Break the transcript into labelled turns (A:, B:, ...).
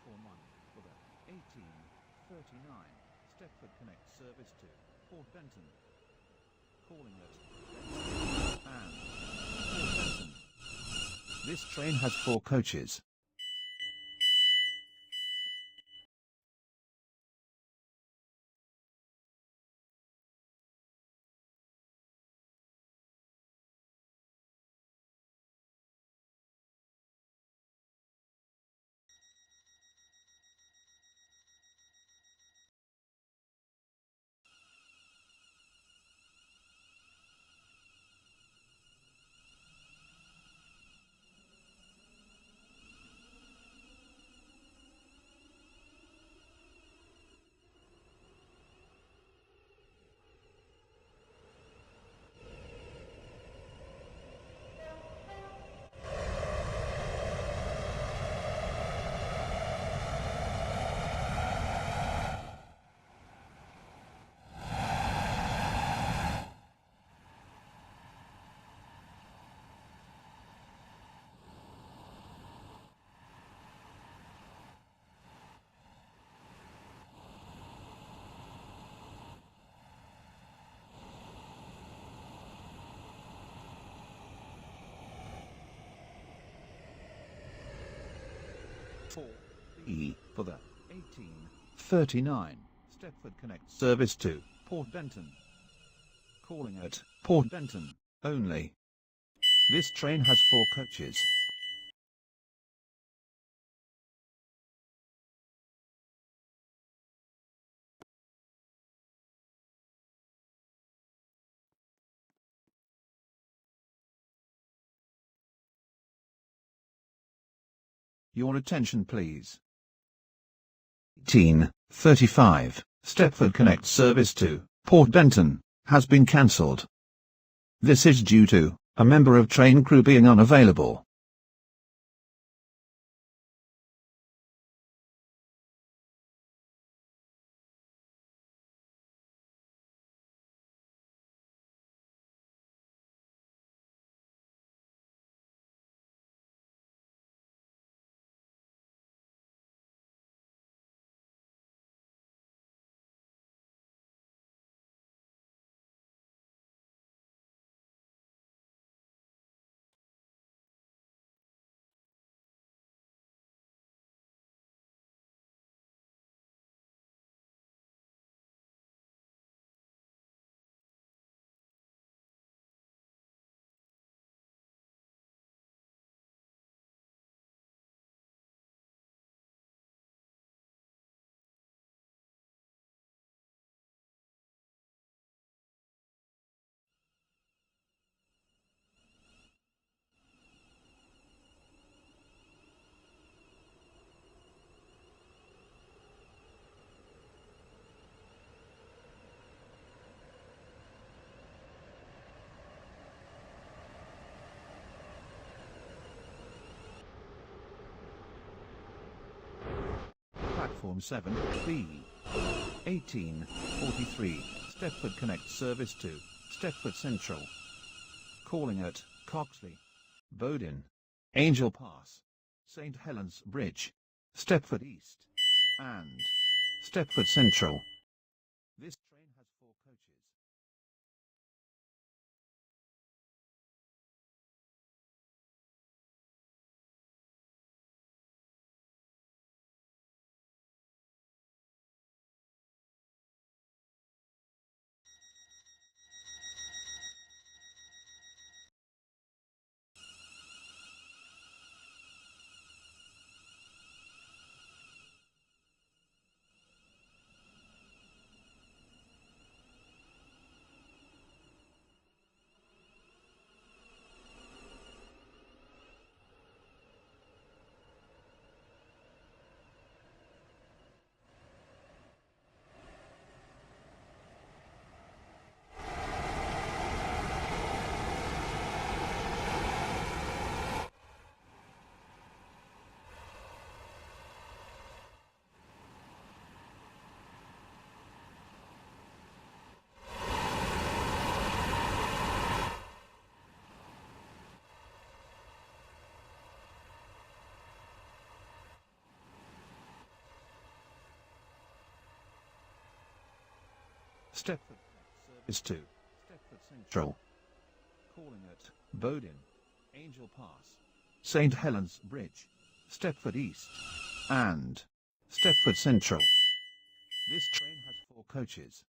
A: Platform 1 for the 1839 Stepford Connect service to Port Benton. Calling at Benton and Port Benton. This train has 4 coaches. E for the 1839 Stepford Connect service to Port Benton. Calling at Port Benton only. This train has 4 coaches. Your attention please. 1835 Stepford Connect service to Port Benton has been cancelled. This is due to a member of train crew being unavailable. Platform 7 B 1843 Stepford Connect service to Stepford Central. Calling at Coxly, Bowden, Angel Pass, St Helens Bridge, Stepford East and Stepford Central. This train has 4 coaches. Stepford service to Stepford Central. Calling at Bowden, Angel Pass, St. Helens Bridge, Stepford East, and Stepford Central. This train has 4 coaches.